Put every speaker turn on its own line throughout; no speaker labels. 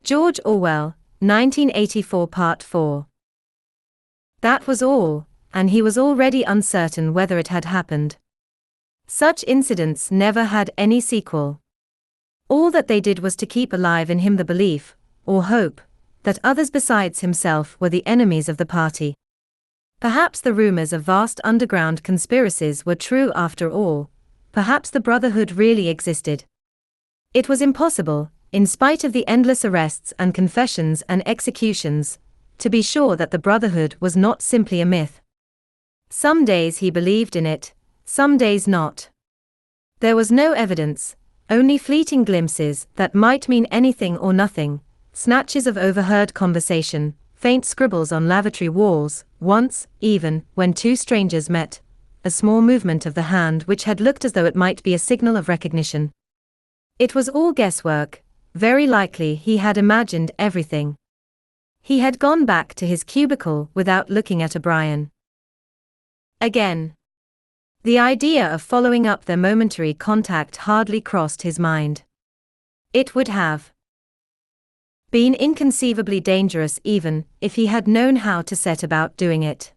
George Orwell, 1984 Part 4. That was all, and he was already uncertain whether it had happened. Such incidents never had any sequel. All that they did was to keep alive in him the belief, or hope, that others besides himself were the enemies of the party. Perhaps the rumors of vast underground conspiracies were true after all. Perhaps the Brotherhood really existed. It was impossible, in spite of the endless arrests and confessions and executions, to be sure that the Brotherhood was not simply a myth. Some days he believed in it, some days not. There was no evidence, only fleeting glimpses that might mean anything or nothing, snatches of overheard conversation, faint scribbles on lavatory walls, once, even, when two strangers met, a small movement of the hand which had looked as though it might be a signal of recognition. It was all guesswork. Very likely he had imagined everything. He had gone back to his cubicle without looking at O'Brien again. The idea of following up their momentary contact hardly crossed his mind. It would have been inconceivably dangerous even if he had known how to set about doing it.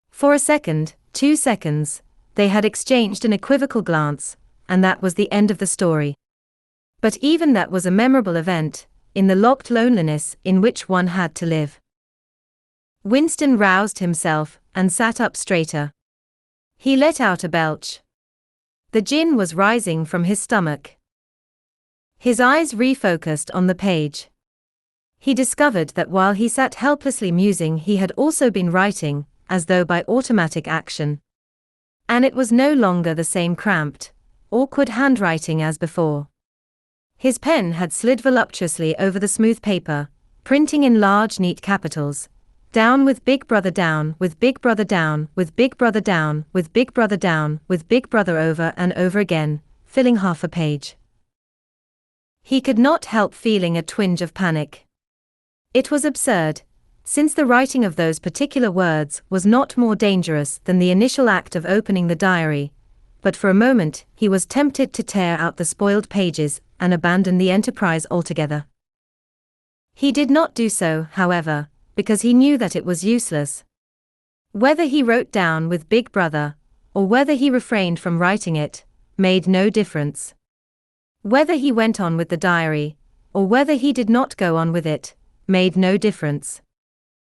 For a second, 2 seconds, they had exchanged an equivocal glance, and that was the end of the story. But even that was a memorable event, in the locked loneliness in which one had to live. Winston roused himself, and sat up straighter. He let out a belch. The gin was rising from his stomach. His eyes refocused on the page. He discovered that while he sat helplessly musing he had also been writing, as though by automatic action. And it was no longer the same cramped, awkward handwriting as before. His pen had slid voluptuously over the smooth paper, printing in large neat capitals, "Down with Big Brother, down with Big Brother, down with Big Brother, down with Big Brother, down with Big Brother," over and over again, filling half a page. He could not help feeling a twinge of panic. It was absurd, since the writing of those particular words was not more dangerous than the initial act of opening the diary, but for a moment he was tempted to tear out the spoiled pages and abandon the enterprise altogether. He did not do so, however, because he knew that it was useless. Whether he wrote down with Big Brother, or whether he refrained from writing it, made no difference. Whether he went on with the diary, or whether he did not go on with it, made no difference.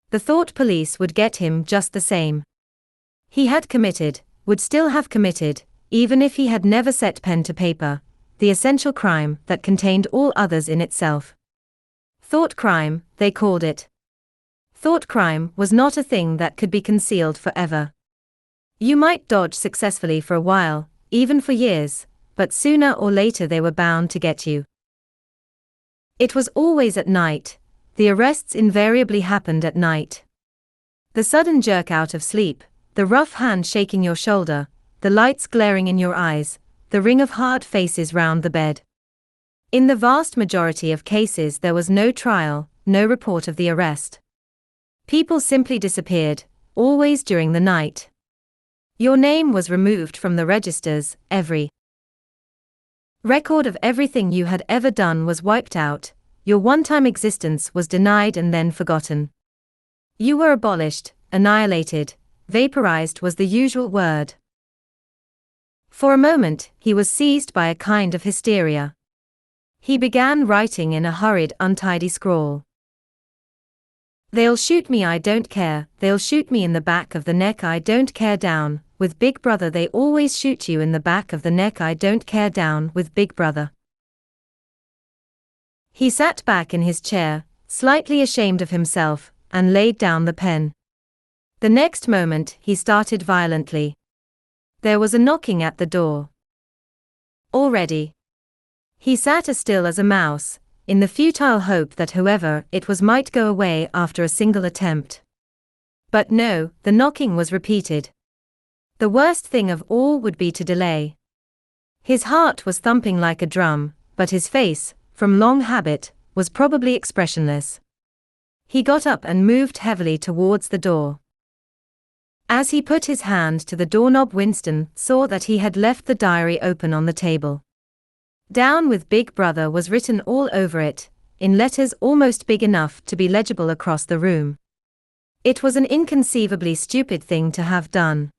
The thought police would get him just the same. He had committed, would still have committed, even if he had never set pen to paper, the essential crime that contained all others in itself. Thought crime, they called it. Thought crime was not a thing that could be concealed forever. You might dodge successfully for a while, even for years, but sooner or later they were bound to get you. It was always at night. The arrests invariably happened at night. The sudden jerk out of sleep, the rough hand shaking your shoulder, the lights glaring in your eyes, the ring of hard faces round the bed. In the vast majority of cases there was no trial, no report of the arrest. People simply disappeared, always during the night. Your name was removed from the registers, every record of everything you had ever done was wiped out, your one-time existence was denied and then forgotten. You were abolished, annihilated, vaporized was the usual word. For a moment, he was seized by a kind of hysteria. He began writing in a hurried, untidy scrawl. "They'll shoot me, I don't care, they'll shoot me in the back of the neck, I don't care, down with Big Brother, they always shoot you in the back of the neck, I don't care, down with Big Brother." He sat back in his chair, slightly ashamed of himself, and laid down the pen. The next moment he started violently. There was a knocking at the door. Already. He sat as still as a mouse, in the futile hope that whoever it was might go away after a single attempt. But no, the knocking was repeated. The worst thing of all would be to delay. His heart was thumping like a drum, but his face, from long habit, was probably expressionless. He got up and moved heavily towards the door. As he put his hand to the doorknob, Winston saw that he had left the diary open on the table. "Down with Big Brother" was written all over it, in letters almost big enough to be legible across the room. It was an inconceivably stupid thing to have done.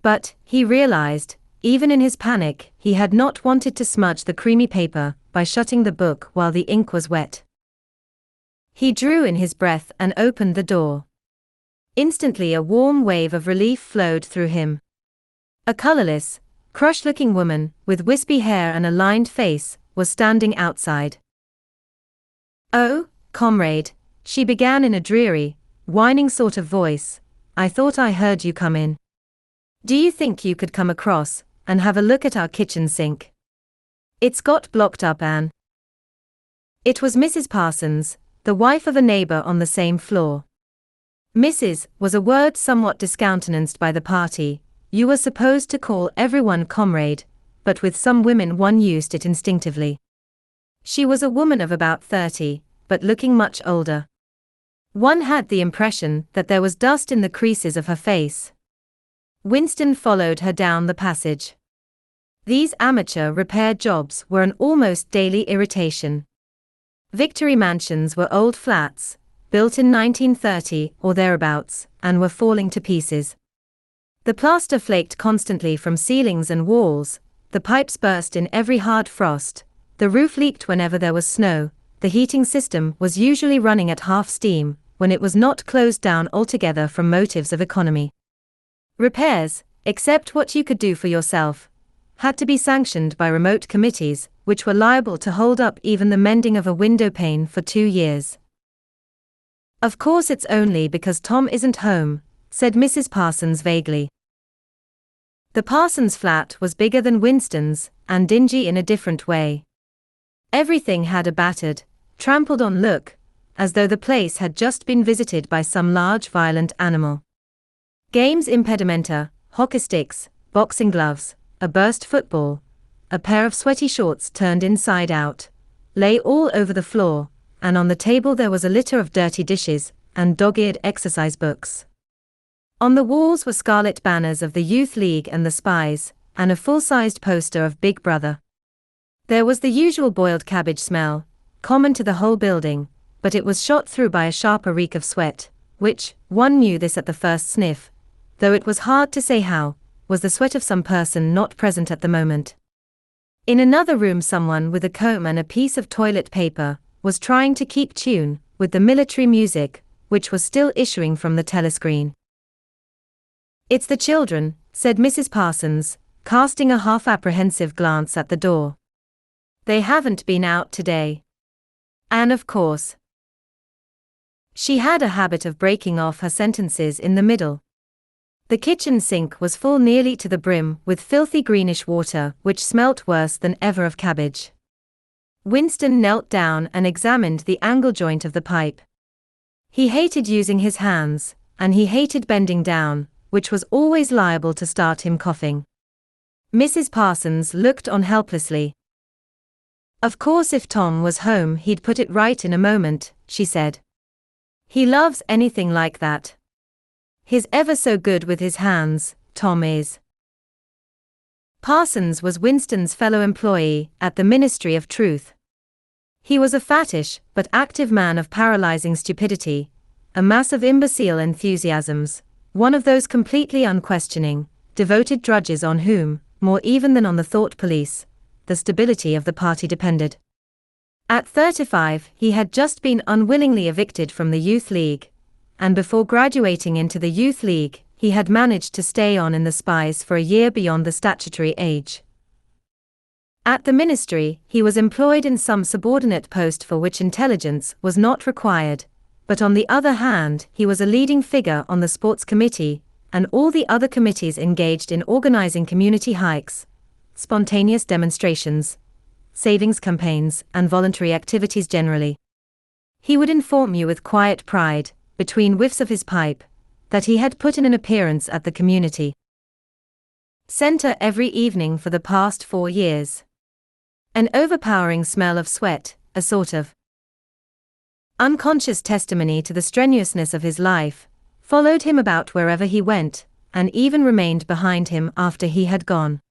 But, he realized, even in his panic, he had not wanted to smudge the creamy paper by shutting the book while the ink was wet. He drew in his breath and opened the door. Instantly a warm wave of relief flowed through him. A colorless, crushed-looking woman, with wispy hair and a lined face, was standing outside. "Oh, comrade," she began in a dreary, whining sort of voice, "I thought I heard you come in. Do you think you could come across and have a look at our kitchen sink? It's got blocked up, Anne." It was Mrs. Parsons, the wife of a neighbor on the same floor. Mrs. was a word somewhat discountenanced by the party. You were supposed to call everyone comrade, but with some women one used it instinctively. She was a woman of about 30, but looking much older. One had the impression that there was dust in the creases of her face. Winston followed her down the passage. These amateur repair jobs were an almost daily irritation. Victory mansions were old flats, built in 1930 or thereabouts, and were falling to pieces. The plaster flaked constantly from ceilings and walls, the pipes burst in every hard frost, the roof leaked whenever there was snow, the heating system was usually running at half steam, when it was not closed down altogether from motives of economy. Repairs, except what you could do for yourself, had to be sanctioned by remote committees, which were liable to hold up even the mending of a window pane for 2 years. "Of course it's only because Tom isn't home," said Mrs. Parsons vaguely. The Parsons flat was bigger than Winston's, and dingy in a different way. Everything had a battered, trampled on look, as though the place had just been visited by some large violent animal. Games impedimenta, hockey sticks, boxing gloves, a burst football, a pair of sweaty shorts turned inside out, lay all over the floor, and on the table there was a litter of dirty dishes and dog-eared exercise books. On the walls were scarlet banners of the Youth League and the Spies, and a full-sized poster of Big Brother. There was the usual boiled cabbage smell, common to the whole building, but it was shot through by a sharper reek of sweat, which, one knew this at the first sniff, though it was hard to say how, was the sweat of some person not present at the moment. In another room someone with a comb and a piece of toilet paper was trying to keep tune with the military music, which was still issuing from the telescreen. "It's the children," said Mrs. Parsons, casting a half-apprehensive glance at the door. "They haven't been out today. And of course." She had a habit of breaking off her sentences in the middle. The kitchen sink was full nearly to the brim with filthy greenish water which smelt worse than ever of cabbage. Winston knelt down and examined the angle joint of the pipe. He hated using his hands, and he hated bending down, which was always liable to start him coughing. Mrs. Parsons looked on helplessly. "Of course if Tom was home he'd put it right in a moment," she said. "He loves anything like that. He's ever so good with his hands, Tom is." Parsons was Winston's fellow employee at the Ministry of Truth. He was a fattish but active man of paralyzing stupidity, a mass of imbecile enthusiasms, one of those completely unquestioning, devoted drudges on whom, more even than on the thought police, the stability of the party depended. At 35 he had just been unwillingly evicted from the Youth League, and before graduating into the Youth League, he had managed to stay on in the Spies for a year beyond the statutory age. At the ministry, he was employed in some subordinate post for which intelligence was not required, but on the other hand, he was a leading figure on the sports committee, and all the other committees engaged in organizing community hikes, spontaneous demonstrations, savings campaigns, and voluntary activities generally. He would inform you with quiet pride, between whiffs of his pipe, that he had put in an appearance at the community center every evening for the past 4 years. An overpowering smell of sweat, a sort of unconscious testimony to the strenuousness of his life, followed him about wherever he went, and even remained behind him after he had gone.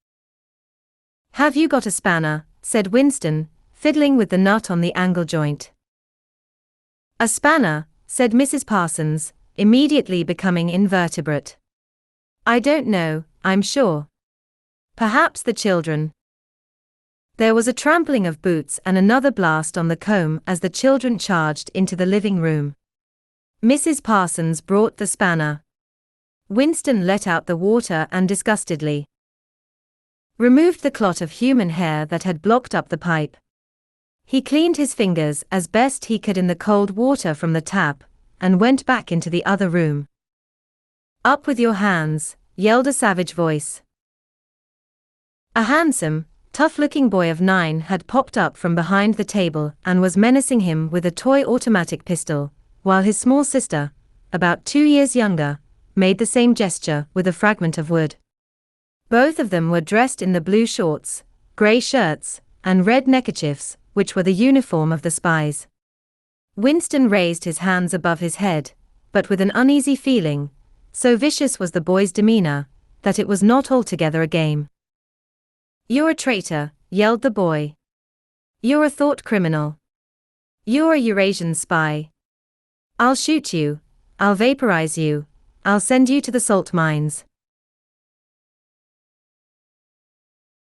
"Have you got a spanner?" said Winston, fiddling with the nut on the angle joint. A spanner, said Mrs. Parsons, immediately becoming invertebrate. I don't know, I'm sure. Perhaps the children. There was a trampling of boots and another blast on the comb as the children charged into the living room. Mrs. Parsons brought the spanner. Winston let out the water and disgustedly removed the clot of human hair that had blocked up the pipe. He cleaned his fingers as best he could in the cold water from the tap, and went back into the other room. Up with your hands, yelled a savage voice. A handsome, tough-looking boy of 9 had popped up from behind the table and was menacing him with a toy automatic pistol, while his small sister, about 2 years younger, made the same gesture with a fragment of wood. Both of them were dressed in the blue shorts, grey shirts, and red neckerchiefs, which were the uniform of the spies. Winston raised his hands above his head, but with an uneasy feeling, so vicious was the boy's demeanor, that it was not altogether a game. You're a traitor, yelled the boy. You're a thought criminal. You're a Eurasian spy. I'll shoot you, I'll vaporize you, I'll send you to the salt mines.